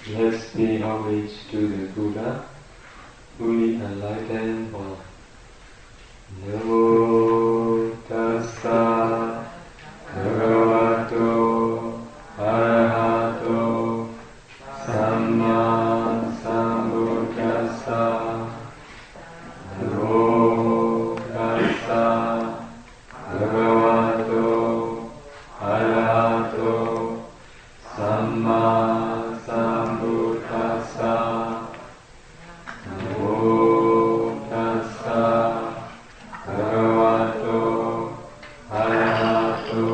Let's pay homage to the Buddha, fully enlightened one. Namo tassa bhagavato arahato samma sambuddhassa. Namo tassa bhagavato arahato samma sambuddhassa. Namo tassa bhagavato arahato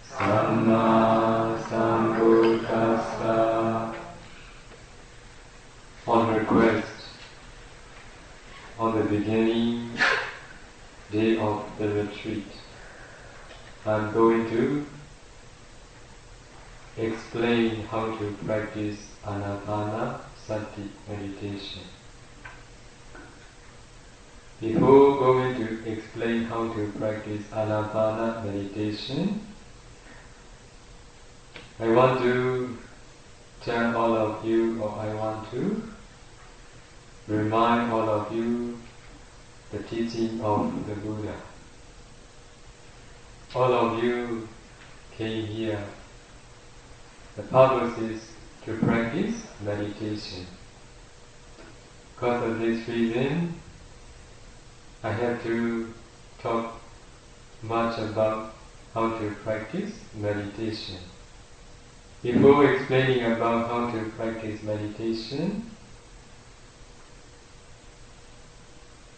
samma sambuddhassa. On request, on the beginning day of the retreat, I'm going to explain how to practice Anapanasati meditation. Before going to explain how to practice Anapana meditation, I want to tell all of you, or I want to remind all of you the teaching of the Buddha. All of you came here. The purpose is to practice meditation. Because of this reason, I have to talk much about how to practice meditation. Before explaining about how to practice meditation,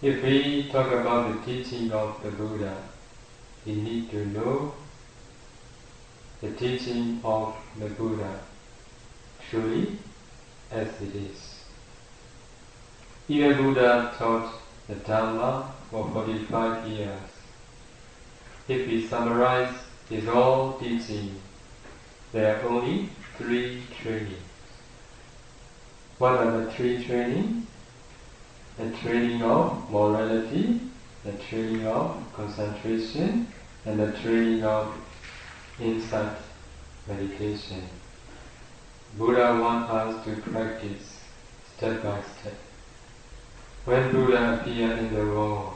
if we talk about the teaching of the Buddha, we need to know the teaching of the Buddha truly as it is. Even Buddha taught the Dhamma for 45 years. If we summarize his whole teaching, there are only 3 trainings. What are the 3 trainings? The training of morality, the training of concentration, and the training of insight meditation. Buddha wants us to practice step by step. When Buddha appeared in the world,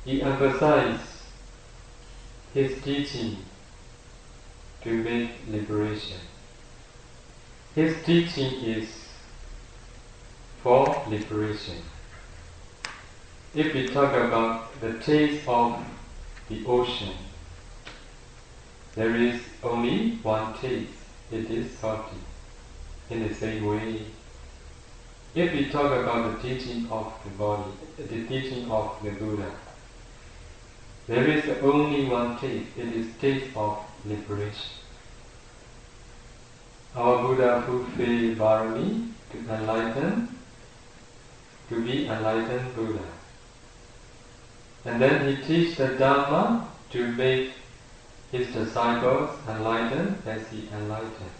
he emphasized his teaching to make liberation. His teaching is for liberation. If we talk about the taste of the ocean, there is only one taste, it is salty. In the same way, if we talk about the teaching of the body, the teaching of the Buddha, there is only one taste, it is taste of liberation. Our Buddha fulfilled Bharani to enlighten, to be enlightened Buddha. And then he teach the Dhamma to make his disciples enlightened as he enlightened.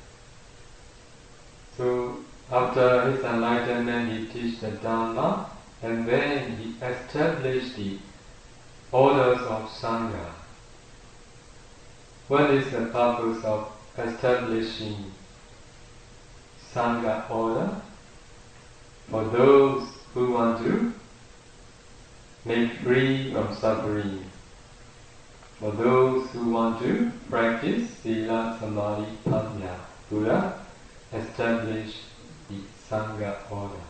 So after his enlightenment, he teach the Dhamma, and then he established the orders of Sangha. What is the purpose of establishing Sangha order? For those who want to make free from suffering. For those who want to practice Sila, Samadhi, Panya, Buddha established the Sangha order.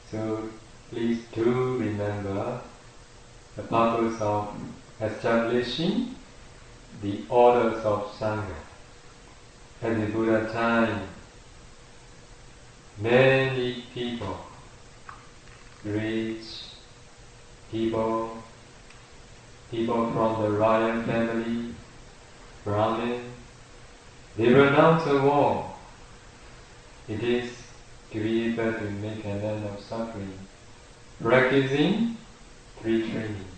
So please do remember the purpose of establishing the orders of Sangha. At the Buddha time, many people, rich people, people from the royal family, Brahmin, they renounce the war. It is to be able to make an end of suffering, practicing 3 trainings.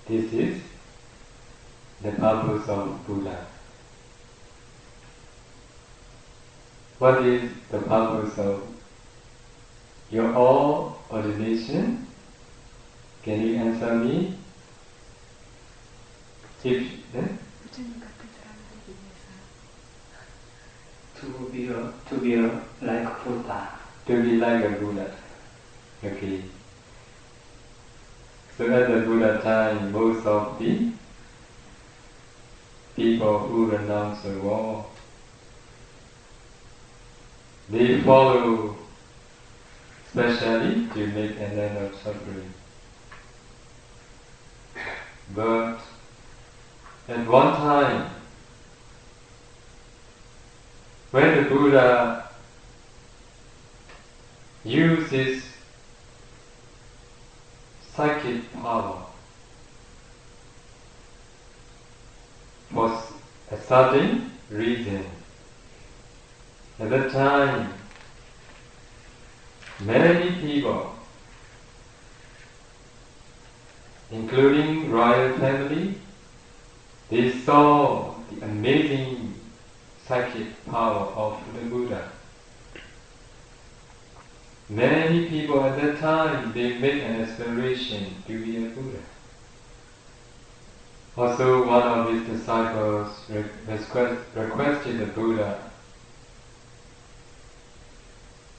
This is the purpose of Buddha. What is the purpose of your all ordination? Can you answer me? If, to be like Buddha. To be like a Buddha. Okay. So at the Buddha time, most of the people who renounce the world, they follow specially to make an end of suffering. But at one time, when the Buddha used his psychic power for a certain reason, at that time, many people, including royal family, they saw the amazing psychic power of the Buddha. Many people at that time, they made an aspiration to be a Buddha. Also, one of his disciples requested the Buddha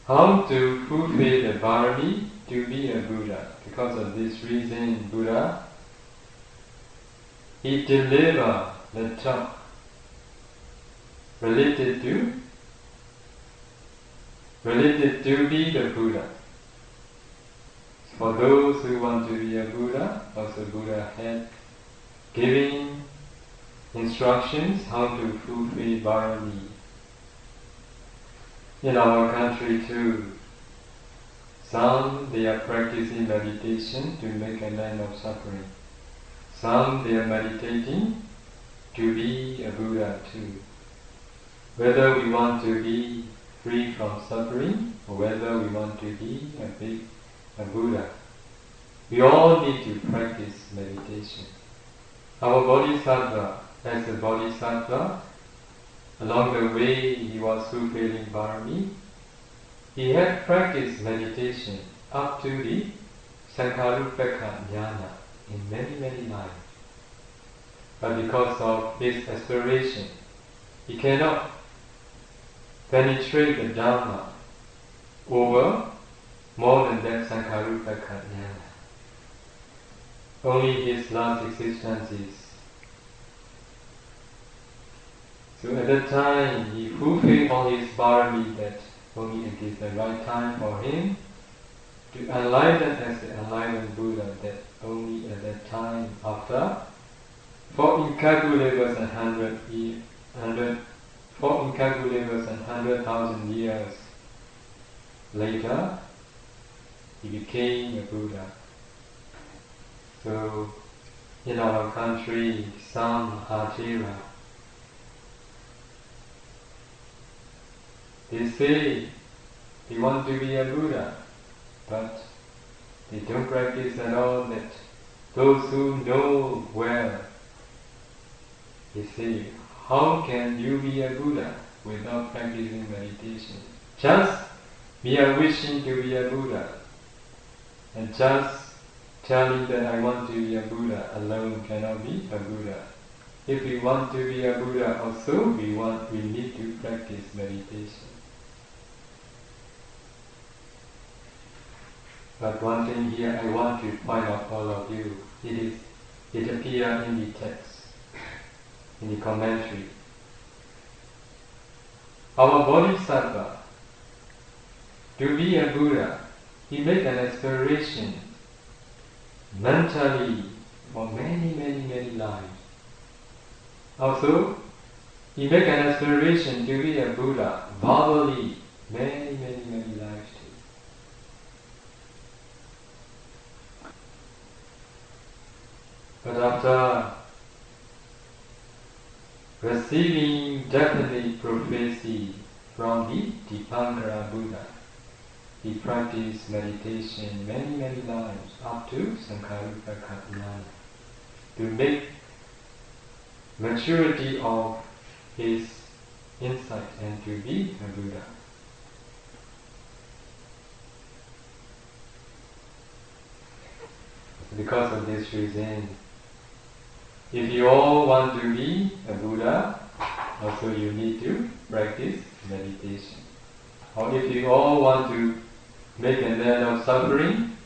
how to fulfill the barami to be a Buddha. Because of this reason, Buddha, he delivered the talk related to be the Buddha. For those who want to be a Buddha, also Buddha had giving instructions how to fulfill barami. In our country too, some they are practicing meditation to make an end of suffering. Some they are meditating to be a Buddha too. Whether we want to be free from suffering or whether we want to be a Buddha, we all need to practice meditation. Our Bodhisattva, as a Bodhisattva, along the way he was fulfilling barami, he had practiced meditation up to the Sankharupeka jnana in many, many lives. But because of his aspiration, he cannot penetrate the Dharma over more than that Sankharupeka jnana. Only his last existences. So at that time, he fulfilled all his barami that only it is the right time for him to enlighten as the enlightened Buddha, that only at that time after, for incalculable and 100,000 years later, he became a Buddha. So in our country, some Acharya, they say they want to be a Buddha, but they don't practice at all. That those who know well, they say, how can you be a Buddha without practicing meditation? Just mere wishing to be a Buddha and just telling that I want to be a Buddha alone cannot be a Buddha. If we want to be a Buddha also, we need to practice meditation. But one thing here I want to point out all of you, it appears in the text, in the commentary. Our Bodhisattva, to be a Buddha, he made an aspiration mentally for many, many, many lives. Also, he made an aspiration to be a Buddha verbally many, many, many lives too. But after receiving definite prophecy from the Dipankara Buddha, he practiced meditation many, many lives up to Sankharupeka jnana to make maturity of his insight and to be a Buddha. Because of this reason, if you all want to be a Buddha, also you need to practice meditation. Or if you all want to make an end of suffering,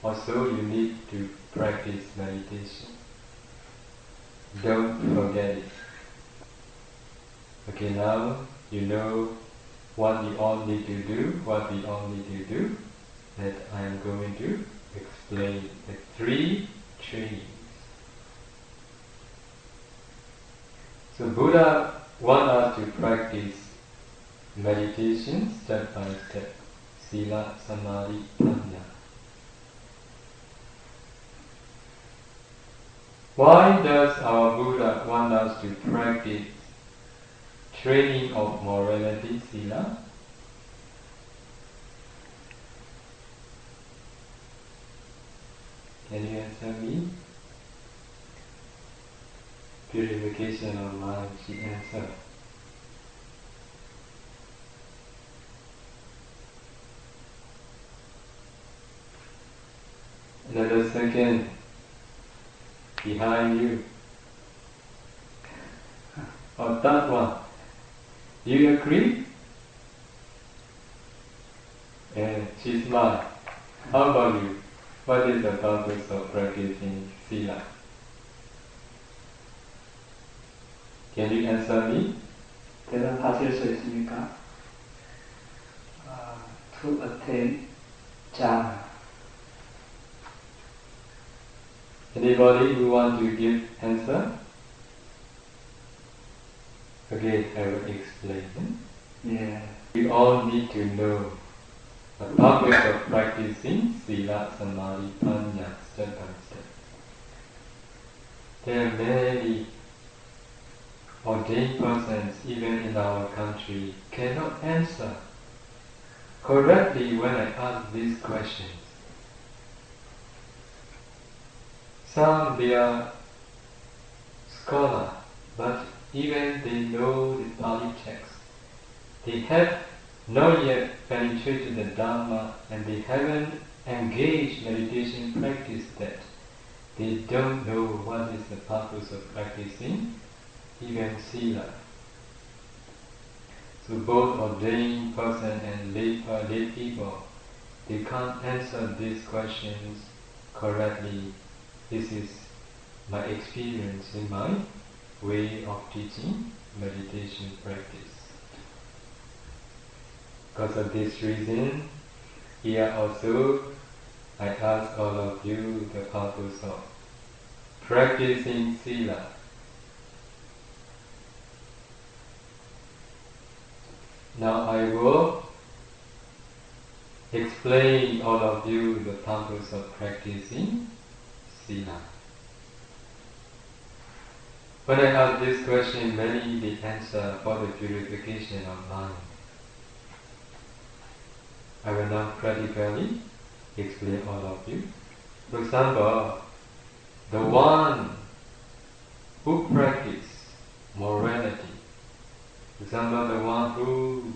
also you need to practice meditation. Don't forget it. Okay, now you know what we all need to do, that I am going to explain the 3 trainings. So Buddha wants us to practice meditation step by step. Sila, Samadhi, Panya. Why does our Buddha want us to practice training of morality, Sila? Can you answer me? Purification of mind, she answered. Another second behind you. Or third one. Do you agree? And she smiled. How about you? What is the purpose of practicing Sila? Can you answer me? 대답하실 수 있습니까? To attain jhana. Anybody who want to give answer? Okay, I will explain. Yeah. We all need to know the purpose of practicing Sila, Samadhi, Panya step by step. There are many ordained persons, even in our country, cannot answer correctly when I ask these questions. Some they are scholar, but even they know the Pali text, they have not yet penetrated the Dhamma and they haven't engaged meditation practice that. They don't know what is the purpose of practicing even Sila. So both ordained person and lay people, they can't answer these questions correctly. This is my experience in my way of teaching meditation practice. Because of this reason, here also I ask all of you the purpose of practicing Sila. Now I will explain all of you the purpose of practicing Sila. When I ask this question, many they answer for the purification of mind. I will now practically explain all of you. For example, the one who practices morality, for example, the one who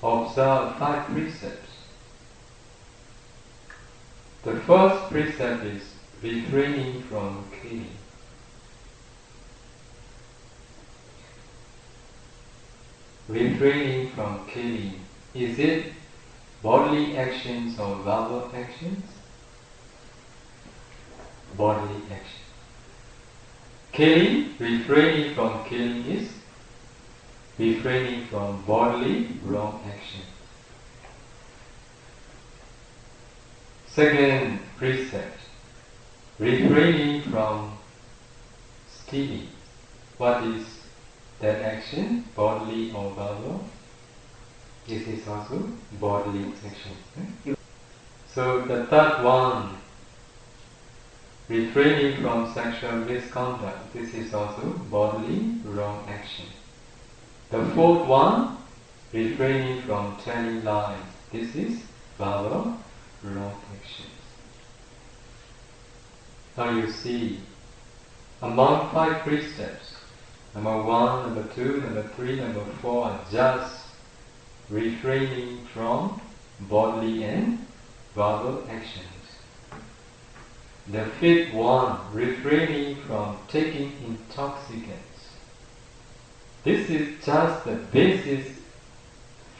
observes 5 precepts. The first precept is refraining from killing. Refraining from killing, is it bodily actions or verbal actions? Bodily action. Killing, refraining from killing is refraining from bodily wrong action. Second precept, refraining from stealing. What is that action? Bodily or verbal? This is also bodily action. So the third one, refraining from sexual misconduct. This is also bodily wrong action. The fourth one, refraining from telling lies. This is verbal wrong action. Now you see, among 5 precepts, number 1, number 2, number 3, number 4 are just refraining from bodily and verbal actions. The 5th one, refraining from taking intoxicants. This is just the basis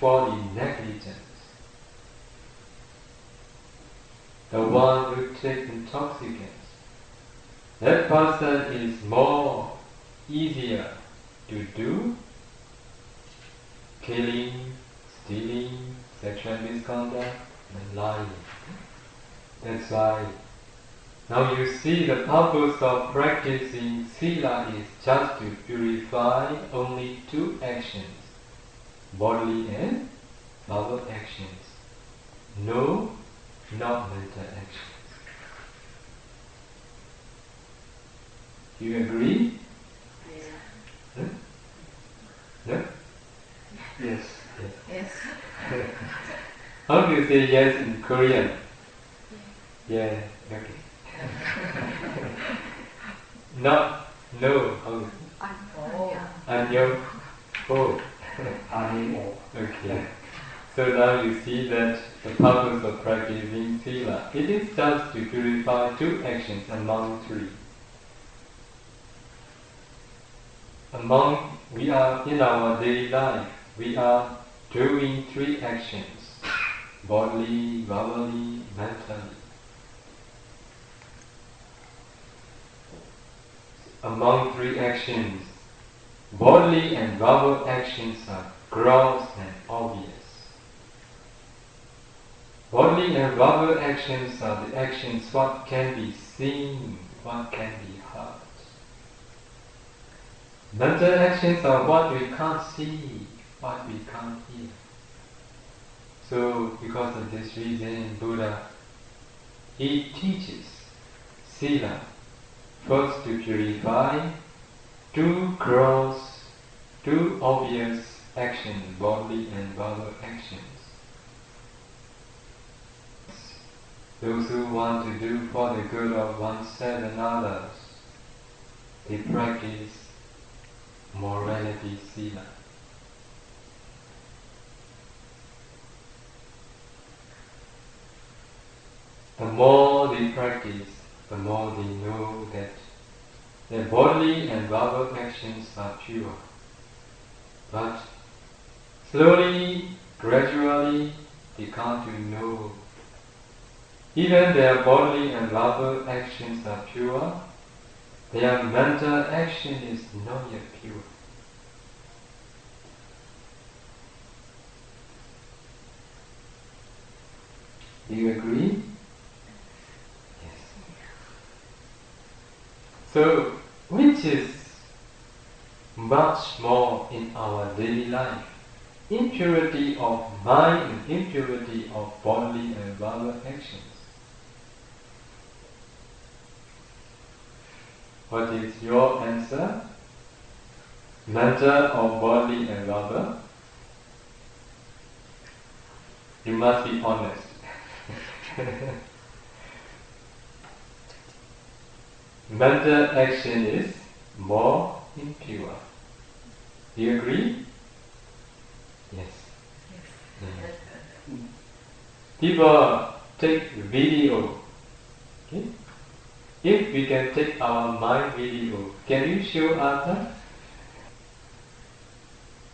for the negligence. The one who takes intoxicants, that person is more easier to do killing, stealing, sexual misconduct, and lying. That's why now you see the purpose of practicing sila is just to purify only two actions, bodily and verbal actions. No, not mental actions. Do you agree? Yeah. Huh? No? Yes. Yes. How do you say yes in Korean? Yeah, okay. Not no. How is it? Anyo. Oh. 아니오. Okay. So now you see that the purpose of practicing sila, it is just to purify two actions among three. We are in our daily life, we are doing three actions, bodily, verbally, mentally. Among three actions, bodily and verbal actions are gross and obvious. Bodily and verbal actions are the actions what can be seen, what can be heard. Mental actions are what we can't see, what we can't hear. So, because of this reason, Buddha, he teaches sila, first to purify two gross, two obvious actions, bodily and verbal actions. Those who want to do for the good of oneself and others, they practice morality sila. The more they practice, the more they know that their bodily and verbal actions are pure. But slowly, gradually, they come to know even their bodily and verbal actions are pure, their mental action is not yet pure. Do you agree? Yes. So, which is much more in our daily life? Impurity of mind and impurity of bodily and verbal actions. What is your answer? Mental or bodily and verbal? You must be honest. Mental action is more impure. Do you agree? Yes. Mm. People take video. Okay? If we can take our mind video, can you show us?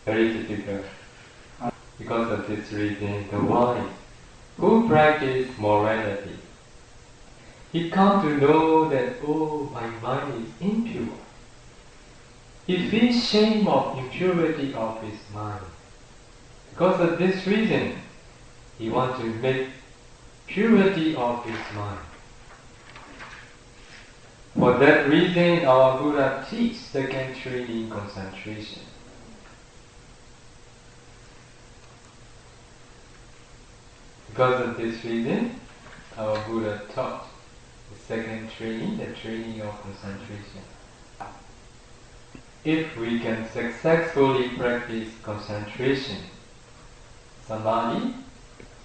Very difficult. Because of this reason, the wise who practice morality, he comes to know that, oh, my mind is impure. He feels shame of impurity of his mind. Because of this reason, he wants to make purity of his mind. For that reason, our Buddha teaches second training concentration. Because of this reason, our Buddha taught the second training, the training of concentration. If we can successfully practice concentration, samadhi,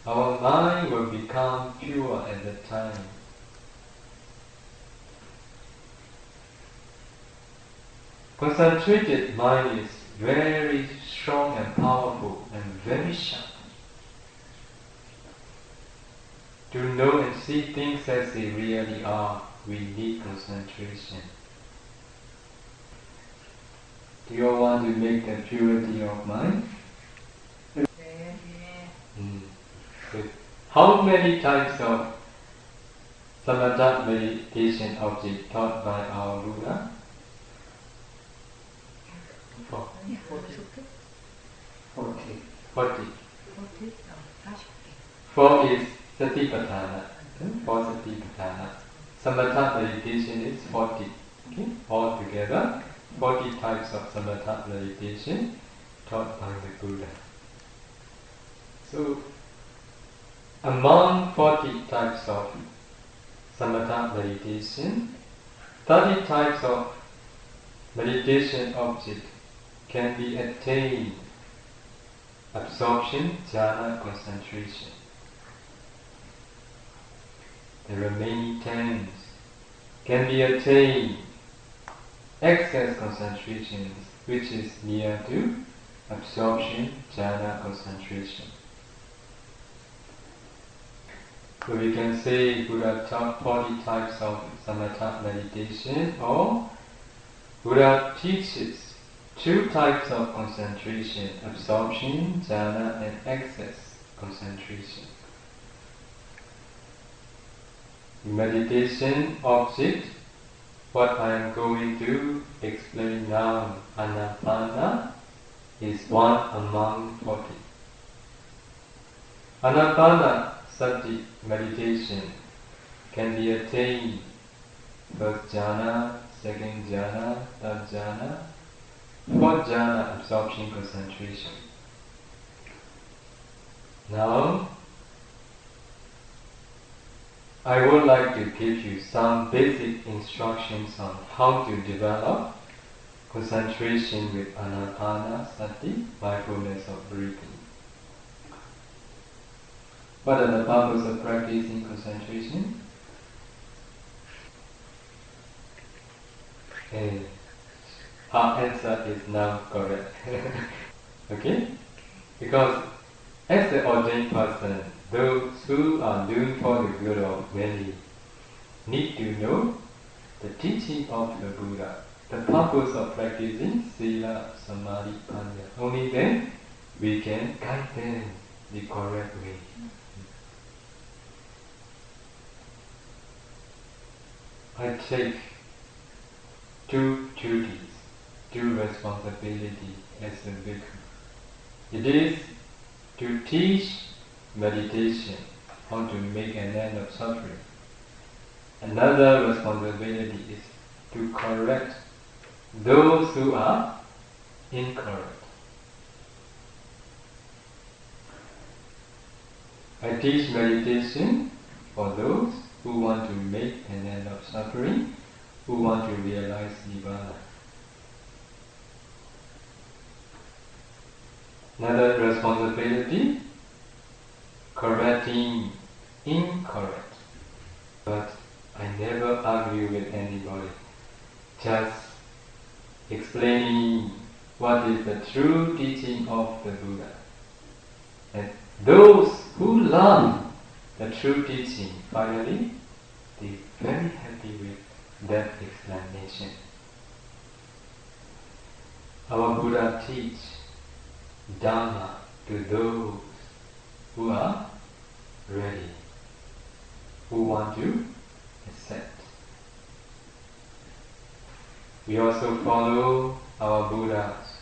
our mind will become pure at the time. Concentrated mind is very strong and powerful and very sharp. To know and see things as they really are, we need concentration. Do you all want to make the purity of mind? Good. How many types of samatha meditation object taught by our Buddha? 4. 40. 4 is Satipatthana. 4 Satipatthana. Samatha meditation is 40. Okay? All together, 40 types of samatha meditation taught by the Buddha. So, among 40 types of samatha meditation, 30 types of meditation object can be attained. Absorption, jhana, concentration. The remaining 10 can be attained. Excess concentration, which is near to absorption, jhana, concentration. So we can say Buddha taught 40 types of samatha meditation, or Buddha teaches 2 types of concentration, absorption, jhana, and excess concentration. The meditation object, what I am going to explain now, Anapana, is one among 40. Anapanasati meditation can be attained first jhana, second jhana, third jhana, fourth jhana, absorption concentration. Now, I would like to give you some basic instructions on how to develop concentration with Anapanasati, mindfulness of breathing. What are the purpose of practicing concentration? Our answer is now correct. Okay? Because as the ordained person, those who are doing for the good of many need to know the teaching of the Buddha, the purpose of practicing Sila, Samadhi, Panya. Only then we can guide them the correct way. I take 2 duties, 2 responsibilities as a bhikkhu. It is to teach meditation, how to make an end of suffering. Another responsibility is to correct those who are incorrect. I teach meditation for those who want to make an end of suffering, who want to realize Nibbana. Another responsibility, correcting incorrect. But I never argue with anybody, just explaining what is the true teaching of the Buddha. And those who learn the true teaching, finally, they are very happy with that explanation. Our Buddha teach Dhamma to those who are ready, who want to accept. We also follow our Buddhas.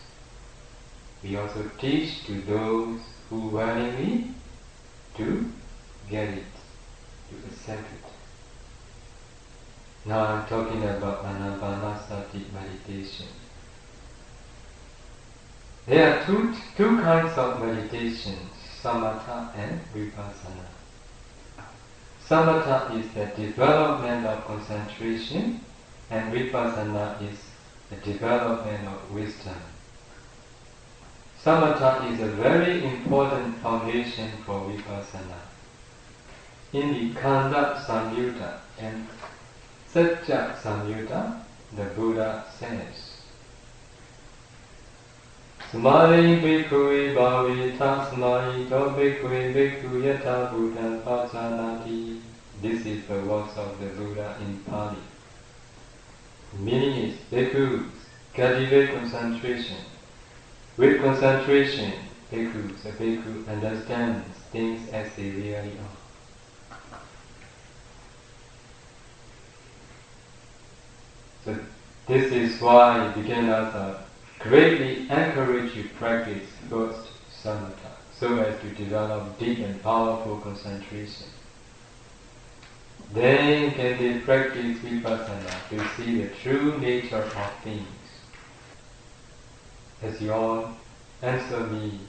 We also teach to those who willingly to get it, to accept it. Now I'm talking about Anapanasati meditation. There are two kinds of meditation, samatha and vipassana. Samatha is the development of concentration, and vipassana is the development of wisdom. Samatha is a very important foundation for vipassana. In the Khanda Samyutta and Satya Samyutta, the Buddha says, Samadhi bhikkhue bhavita samadhito bhikkhue bhikkhu yatha buddhan pajanati. This is the words of the Buddha in Pali. Meaning is, bhikkhus cultivate concentration. With concentration, a bhikkhu understands things as they really are. So this is why beginners are greatly encouraged to practice first samatha, so as to develop deep and powerful concentration. Then can they practice vipassana to see the true nature of things. As you all answer me,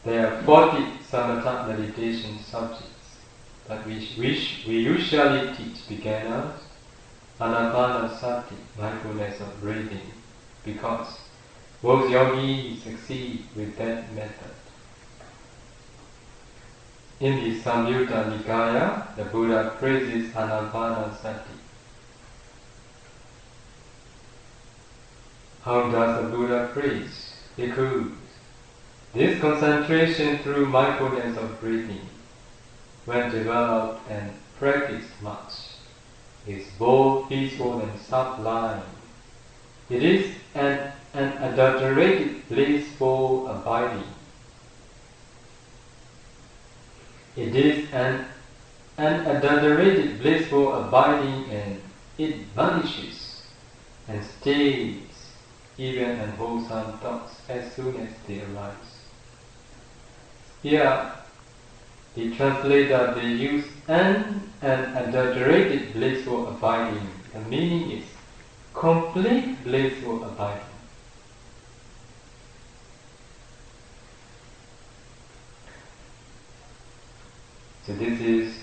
there are 40 samatha meditation subjects, but we usually teach beginners Anapanasati, mindfulness of breathing, because most yogis succeed with that method. In the Samyutta Nikaya, the Buddha praises Anapanasati. How does the Buddha praise? Because this concentration through mindfulness of breathing, when developed and practiced much, is both peaceful and sublime. It is an unadulterated blissful abiding. It is an unadulterated blissful abiding, and it vanishes and stays even unwholesome thoughts as soon as they arise. Here, the translator, they use an unadulterated blissful abiding. The meaning is complete blissful abiding. So this is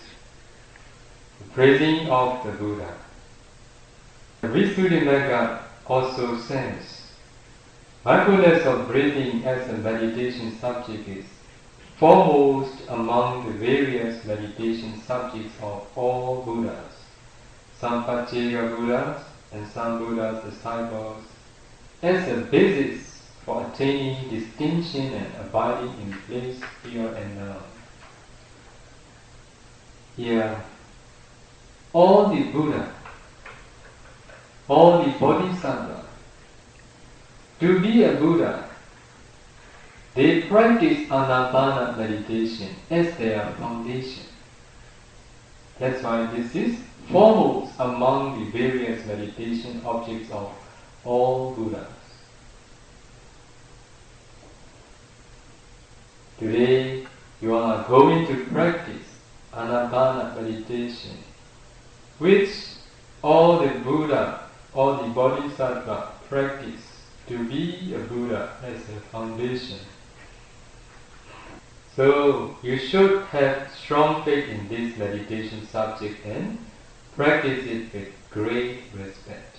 the praising of the Buddha. The Visuddhimagga also says, mindfulness of breathing as a meditation subject is foremost among the various meditation subjects of all Buddhas, some Pacceka Buddhas and some Buddha's disciples, as a basis for attaining distinction and abiding in place here and now. Here, all the Buddha, all the Bodhisattva, to be a Buddha, they practice Anapana meditation as their foundation. That's why this is foremost among the various meditation objects of all Buddhas. Today, you are going to practice Anapana meditation, which all the Buddha, all the Bodhisattva practice to be a Buddha as a foundation. So you should have strong faith in this meditation subject and practice it with great respect.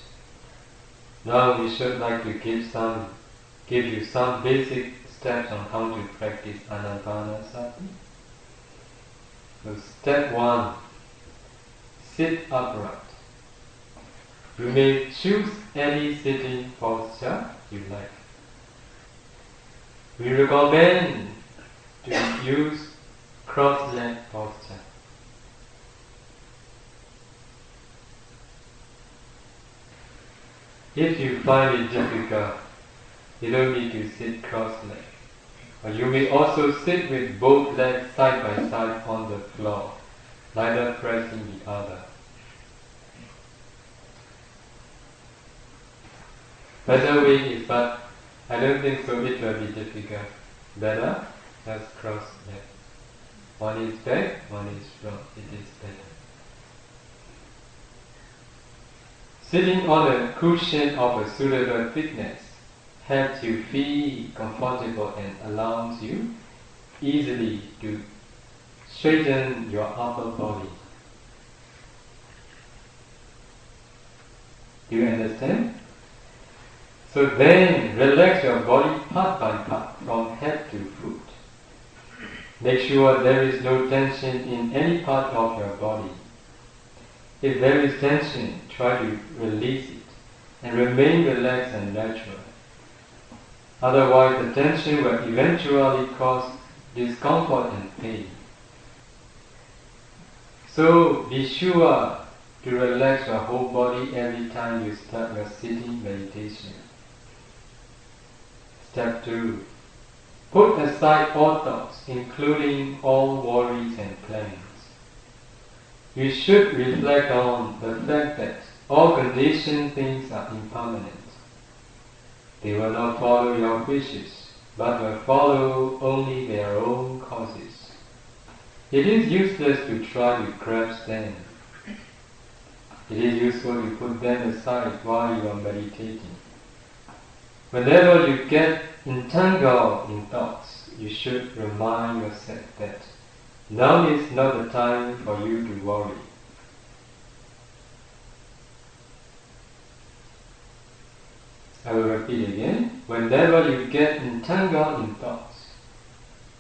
Now we should like to give you some basic steps on how to practice Anapanasati. So step 1, sit upright. You may choose any sitting posture you like. We recommend to use cross-leg posture. If you find it difficult, you don't need to sit cross-legged. Or you may also sit with both legs side by side on the floor, neither pressing the other. Better way is, but I don't think so it will be difficult. Better, just cross-legged. One is back, one is front. It is better. Sitting on a cushion of a suitable thickness helps you feel comfortable and allows you easily to straighten your upper body. Do you understand? So then relax your body part by part from head to foot. Make sure there is no tension in any part of your body. If there is tension, try to release it and remain relaxed and natural. Otherwise, the tension will eventually cause discomfort and pain. So be sure to to relax your whole body every time you start your sitting meditation. Step 2. Put aside all thoughts, including all worries and plans. You should reflect on the fact that all conditioned things are impermanent. They will not follow your wishes, but will follow only their own causes. It is useless to try to grasp them. It is useful to put them aside while you are meditating. Whenever you get entangled in thoughts, you should remind yourself that now is not the time for you to worry. I will repeat again. Whenever you get entangled in thoughts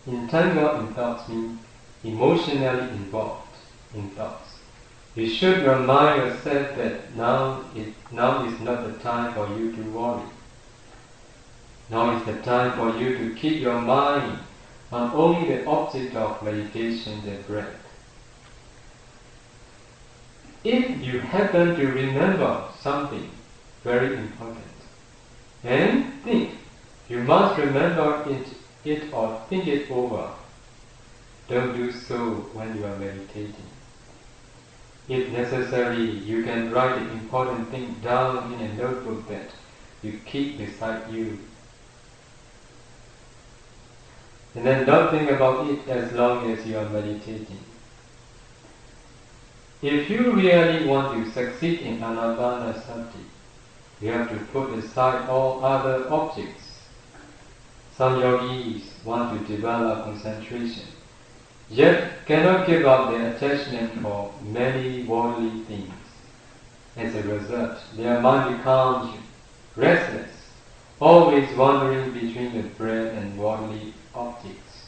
means emotionally involved in thoughts. You should remind yourself that now is not the time for you to worry. Now is the time for you to keep your mind on only the object of meditation, the breath. If you happen to remember something very important and think you must remember it or think it over, don't do so when you are meditating. If necessary, you can write the important thing down in a notebook that you keep beside you. And then don't think about it as long as you are meditating. If you really want to succeed in Anapanasati, you have to put aside all other objects. Some yogis want to develop concentration, yet cannot give up their attachment for many worldly things. As a result, their mind becomes restless, always wandering between the breath and worldly objects.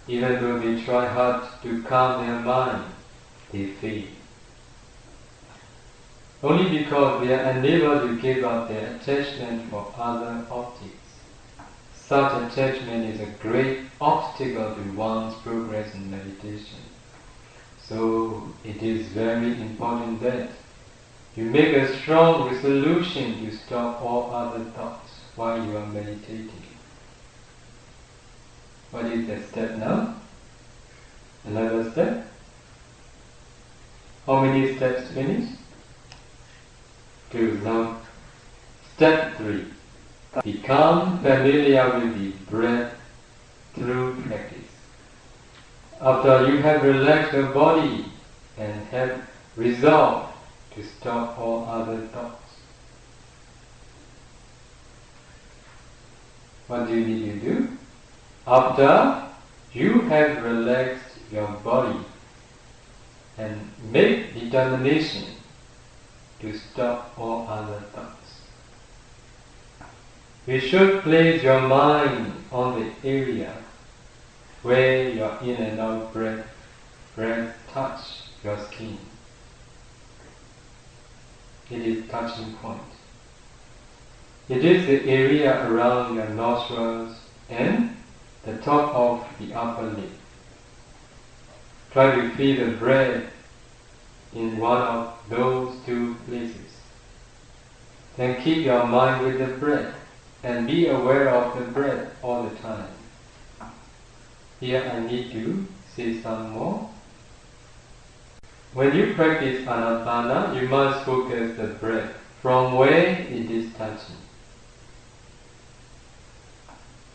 Even though they try hard to calm their mind, they fail. Only because they are unable to give up their attachment for other objects. Such attachment is a great obstacle to one's progress in meditation. So it is very important that you make a strong resolution to stop all other thoughts while you are meditating. What is the step now? Another step? How many steps finished? 2. Now, step 3. Become familiar with the breath through practice. After you have relaxed your body and have resolved to stop all other thoughts, what do you need to do? After you have relaxed your body and make determination to stop all other thoughts, you should place your mind on the area where your in and out breath touch your skin. It is touching point. It is the area around your nostrils and the top of the upper lip. Try to feel the breath in one of those two places. Then keep your mind with the breath and be aware of the breath all the time. Here I need to say some more. When you practice Anapana, you must focus the breath from where it is touching.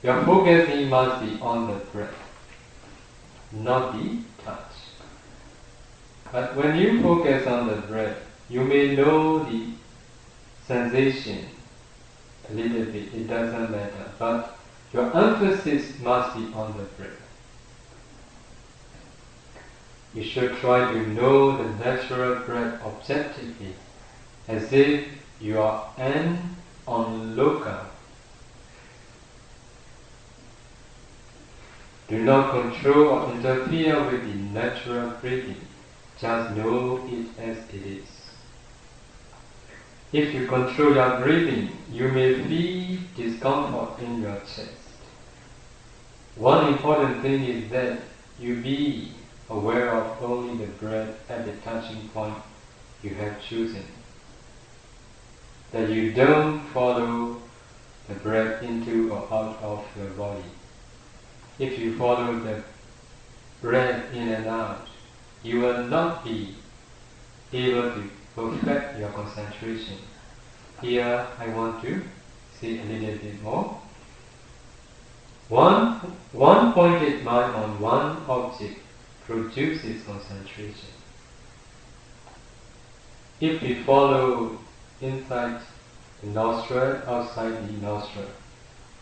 Your focusing must be on the breath, not the touch. But when you focus on the breath, you may know the sensation a little bit, it doesn't matter, but your emphasis must be on the breath. You should try to know the natural breath objectively, as if you are an onlooker. Do not control or interfere with the natural breathing. Just know it as it is. If you control your breathing, you may feel discomfort in your chest. One important thing is that you be aware of only the breath at the touching point you have chosen. That you don't follow the breath into or out of your body. If you follow the breath in and out, you will not be able to perfect your concentration. Here I want to say a little bit more. One pointed mind on one object produces concentration. If we follow inside the nostril, outside the nostril,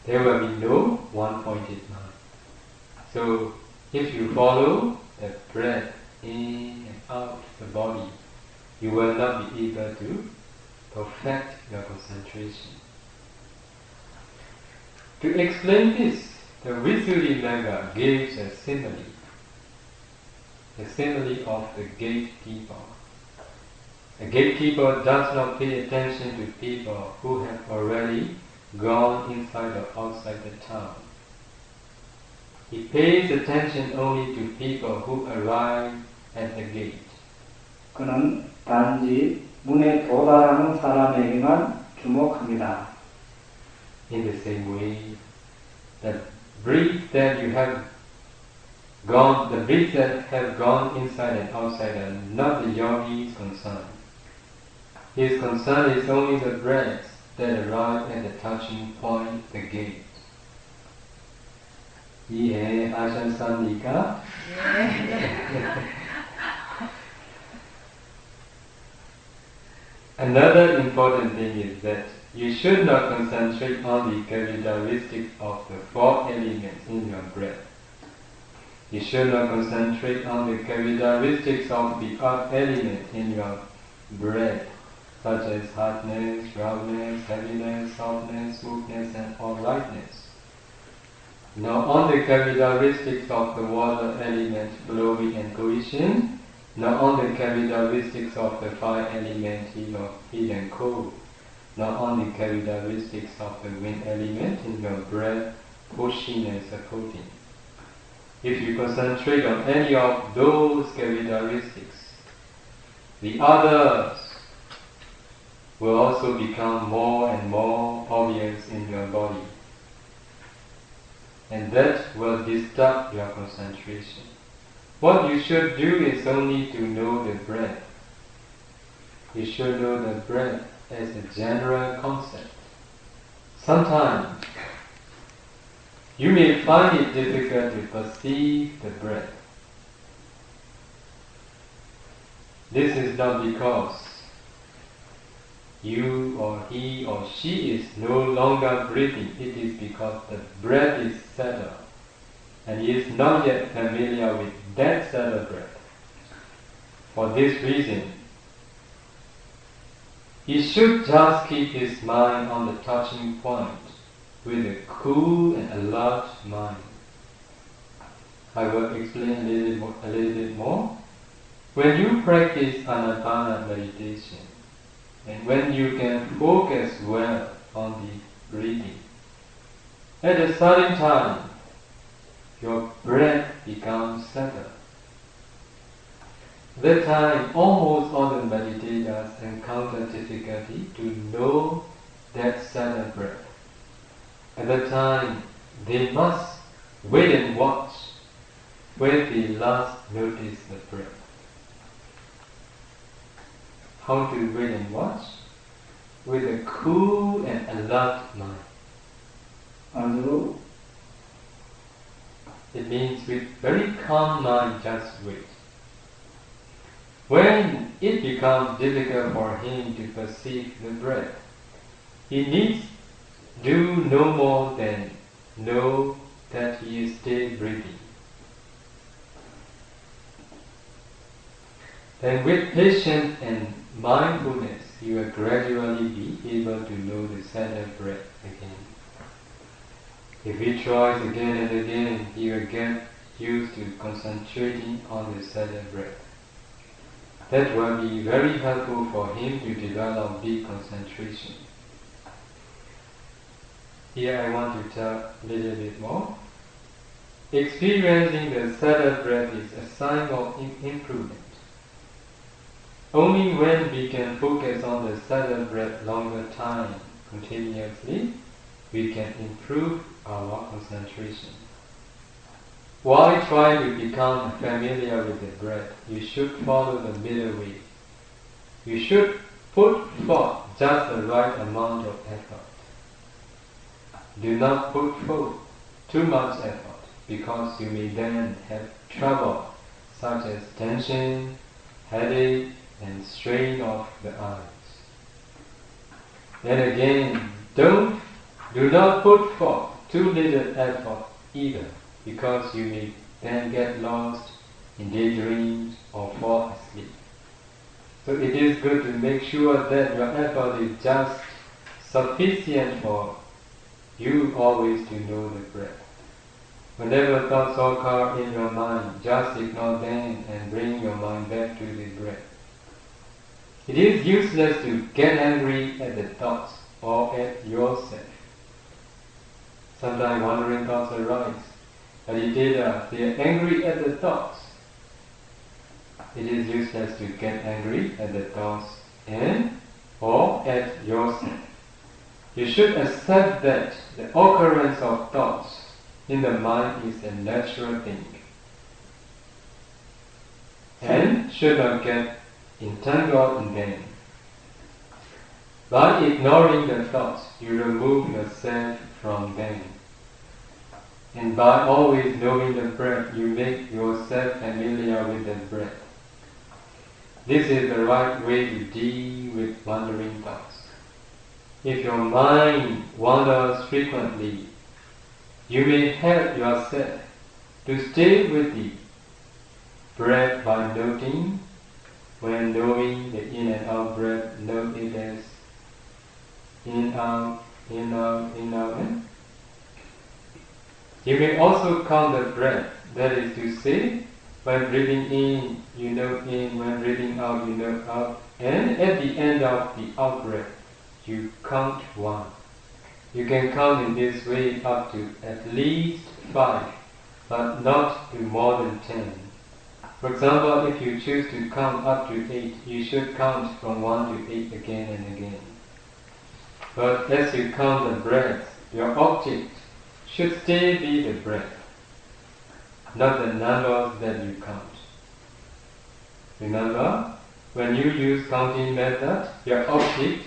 there will be no one-pointed mind. So, if you follow the breath in and out the body, you will not be able to perfect your concentration. To explain this, the Visuddhimagga gives a simile of the gatekeeper. A gatekeeper does not pay attention to people who have already gone inside or outside the town. He pays attention only to people who arrive at the gate. 그는 단지 문에 도달하는 사람에게만 주목합니다. In the same way, the breeds that have gone inside and outside are not the yogi's concern. His concern is only the breaths that arrive at the touching point, the gate. 이해하셨습니까? Another important thing is that you should not concentrate on the characteristics of the four elements in your breath. You should not concentrate on the characteristics of the earth element in your breath, such as hardness, roughness, heaviness, softness, smoothness, and or lightness. Nor on the characteristics of the water element, flowing and cohesion, nor on the characteristics of the fire element, heat and cold, nor on the characteristics of the wind element in your breath, pushing and supporting. If you concentrate on any of those characteristics, the others will also become more and more obvious in your body. And that will disturb your concentration. What you should do is only to know the breath. You should know the breath as a general concept. Sometimes you may find it difficult to perceive the breath. This is not because you or he or she is no longer breathing. It is because the breath is settled and he is not yet familiar with that settled breath. For this reason, he should just keep his mind on the touching point with a cool and alert mind. I will explain a little bit more. When you practice Anapana meditation, and when you can focus well on the breathing, at a certain time, your breath becomes settled. At that time, almost all the meditators encounter difficulty to know that settled breath. At that time, they must wait and watch when they last notice the breath. How to wait and watch? With a cool and alert mind. 아주 It means with very calm mind, just wait. When it becomes difficult for him to perceive the breath, he needs do no more than know that he is still breathing. Then with patience and mindfulness, you will gradually be able to know the settled breath again. If he tries again and again, he will get used to concentrating on the settled breath. That will be very helpful for him to develop deep concentration. Here I want to talk a little bit more. Experiencing the settled breath is a sign of improvement. Only when we can focus on the subtle breath longer time continuously, we can improve our concentration. While trying to become familiar with the breath, you should follow the middle way. You should put forth just the right amount of effort. Do not put forth too much effort, because you may then have trouble such as tension, headache, and strain of the eyes. Then again, do not put forth too little effort either, because you may then get lost in daydreams or fall asleep. So it is good to make sure that your effort is just sufficient for you always to know the breath. Whenever thoughts occur in your mind, just ignore them and bring your mind back to the breath. It is useless to get angry at the thoughts or at yourself. Sometimes wandering thoughts arise. Meditators, they are angry at the thoughts. It is useless to get angry at the thoughts and or at yourself. You should accept that the occurrence of thoughts in the mind is a natural thing and should not get entangled in them. By ignoring the thoughts, you remove yourself from them. And by always knowing the breath, you make yourself familiar with the breath. This is the right way to deal with wandering thoughts. If your mind wanders frequently, you may help yourself to stay with the breath by noting. When knowing the in and out breath, note it as in, out, in, out, in, out. You may also count the breath, that is to say, when breathing in, you note in, when breathing out, you note out, and at the end of the out breath, you count 1. You can count in this way up to at least 5, but not to more than 10. For example, if you choose to count up to 8, you should count from 1 to 8 again and again. But as you count the breath, your object should still be the breath, not the numbers that you count. Remember, when you use counting method, your object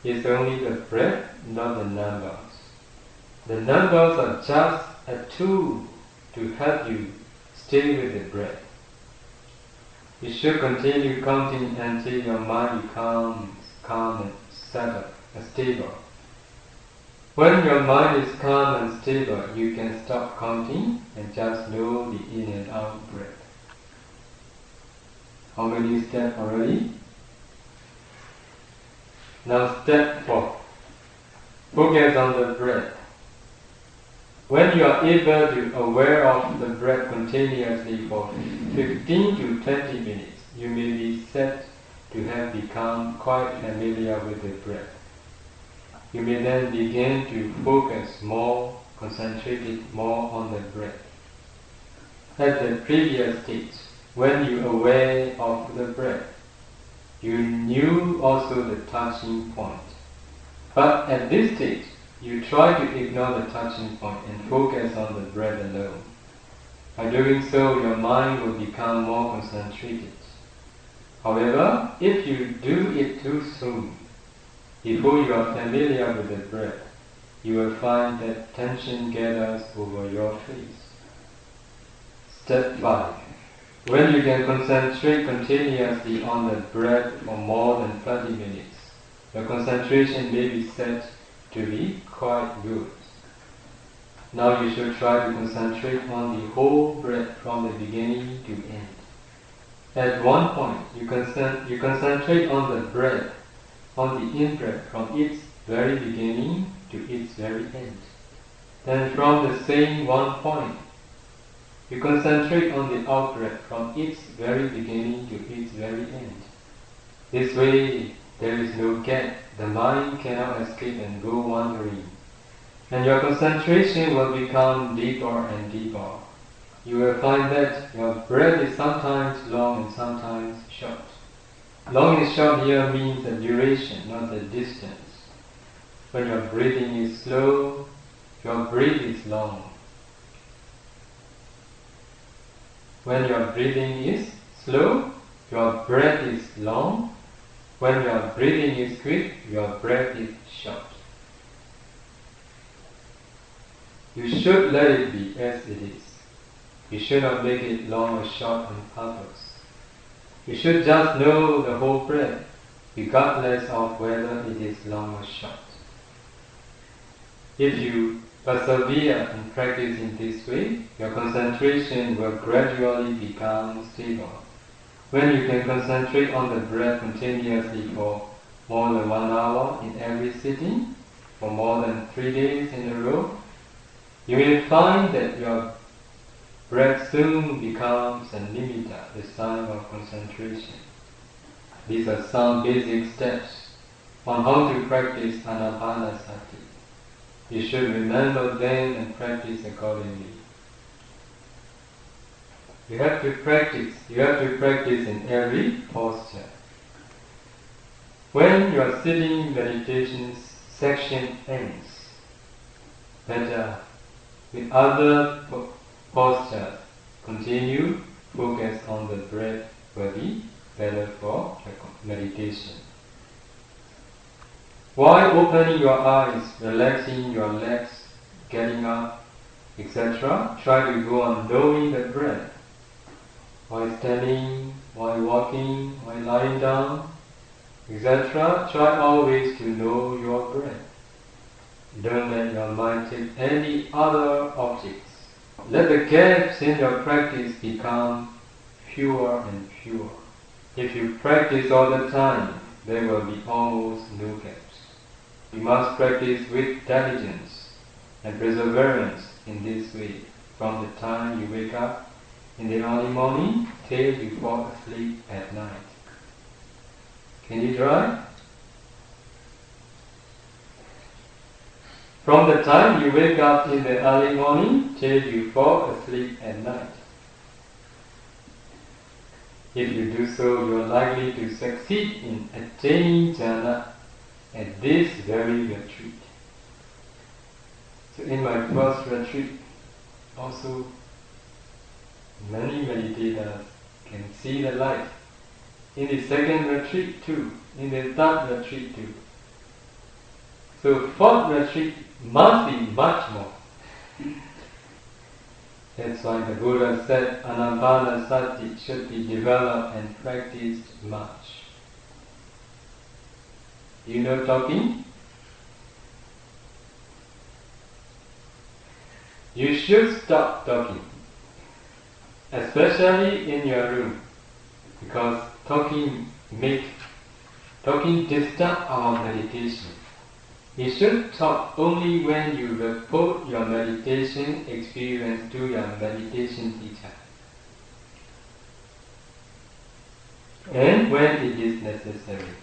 is only the breath, not the numbers. The numbers are just a tool to help you stay with the breath. You should continue counting until your mind becomes calm and settled and stable. When your mind is calm and stable, you can stop counting and just know the in and out breath. How many steps already? Now step 4. Focus on the breath. When you are able to aware of the breath continuously for 15 to 20 minutes, you may be said to have become quite familiar with the breath. You may then begin to focus more, concentrate more on the breath. At the previous stage, when you are aware of the breath, you knew also the touching point. But at this stage, you try to ignore the touching point and focus on the breath alone. By doing so, your mind will become more concentrated. However, if you do it too soon, before you are familiar with the breath, you will find that tension gathers over your face. Step 5. When you can concentrate continuously on the breath for more than 30 minutes, your concentration may be said to be quite good. Now you should try to concentrate on the whole breath from the beginning to end. At one point, you concentrate on the breath, on the in-breath from its very beginning to its very end. Then from the same one point, you concentrate on the out-breath from its very beginning to its very end. This way, there is no gap. The mind cannot escape and go wandering. And your concentration will become deeper and deeper. You will find that your breath is sometimes long and sometimes short. Long and short here means the duration, not the distance. When your breathing is slow, your breath is long. When your breathing is slow, your breath is long. When your breathing is quick, your breath is short. You should let it be as it is. You should not make it long or short on purpose. You should just know the whole breath, regardless of whether it is long or short. If you persevere in practicing this way, your concentration will gradually become stable. When you can concentrate on the breath continuously for more than 1 hour in every sitting, for more than 3 days in a row, you will find that your breath soon becomes a nimitta, the sign of concentration. These are some basic steps on how to practice Anapanasati. You should remember them and practice accordingly. You have to practice in every posture. When your sitting meditation section ends, better with other postures, continue, focus on the breath will be better for meditation. While opening your eyes, relaxing your legs, getting up, etc., try to go on knowing the breath. While standing, while walking, while lying down, etc., try always to know your breath. Don't let your mind take any other objects. Let the gaps in your practice become fewer and fewer. If you practice all the time, there will be almost no gaps. You must practice with diligence and perseverance in this way, from the time you wake up in the early morning till you fall asleep at night. Can you try? From the time you wake up in the early morning till you fall asleep at night. If you do so, you are likely to succeed in attaining jhana at this very retreat. So in my first retreat, also many meditators can see the light. In the second retreat too, in the third retreat too. So fourth retreat must be much more. That's why the Buddha said Anapanasati should be developed and practiced much. You know talking? You should stop talking, especially in your room, because talking disturb our meditation. You should talk only when you report your meditation experience to your meditation teacher, and when it is necessary.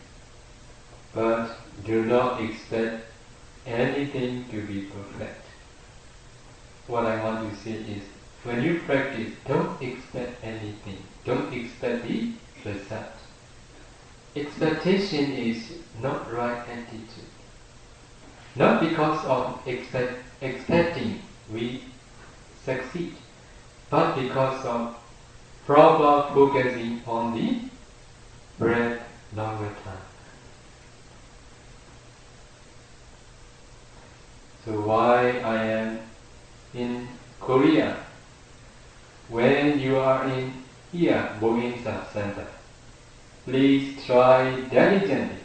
But do not expect anything to be perfect. What I want to say is, when you practice, don't expect anything. Don't expect the result. Expectation is not right attitude. Not because of expecting we succeed, but because of proper focusing on the breath longer time. So why I am in Korea, when you are in here, Boinsa Center, please try diligently.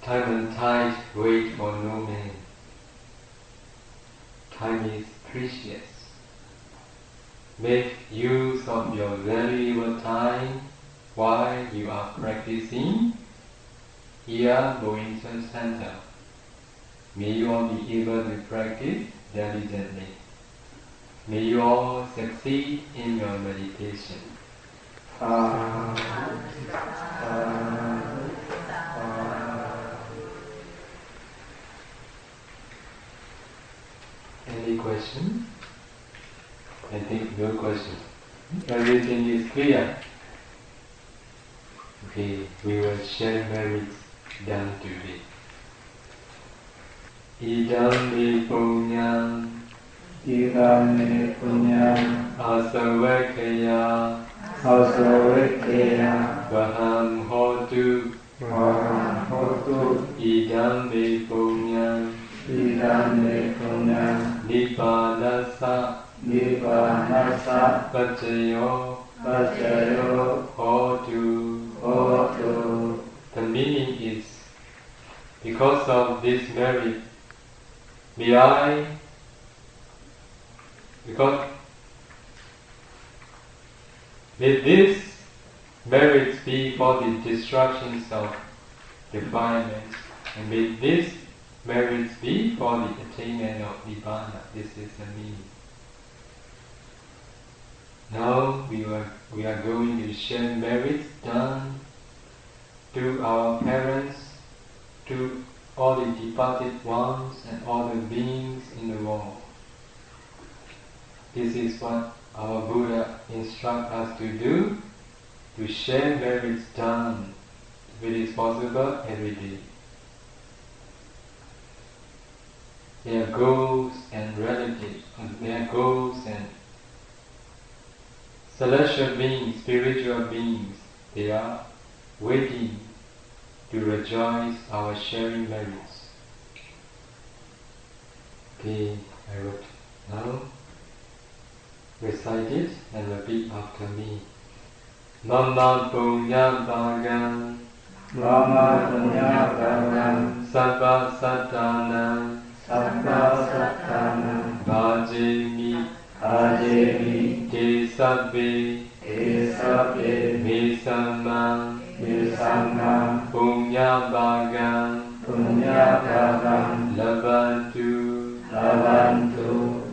Time and tide wait for no man. Time is precious. Make use of your valuable time while you are practicing here, Boinsa Center. May you all be able to practice diligently. May you all succeed in your meditation. Any question? I think no question. Everything is clear. Okay, we will share merits done today. Idam me punyam, idam me punyam, asavekaya, asavekaya, vaham hotu, vaham hotu, idam me punyam, idam me punyam, nippanasa, nippanasa, pacayo, pacayo, hotu. hotu. The meaning is, because of this merit, because may these merits be for the destructions of defilements, and may these merits be for the attainment of Nibbana. This is the meaning. Now we are going to share merits done to our parents, to all the departed ones and all the beings in the world. This is what our Buddha instructs us to do, to share merits done, if it is possible, every day. Their goals and relatives, their goals and celestial beings, spiritual beings, they are waiting to rejoice our sharing merits. Okay, I will now recite it and repeat after me. Mama punya bhagan, Mama punya bhagan, sabba sattana, sabba sattana, bhajemi, ajemi, te sabbe, esape, mesamma, misama, punya bhagan, punya bhagan, labantu, labantu,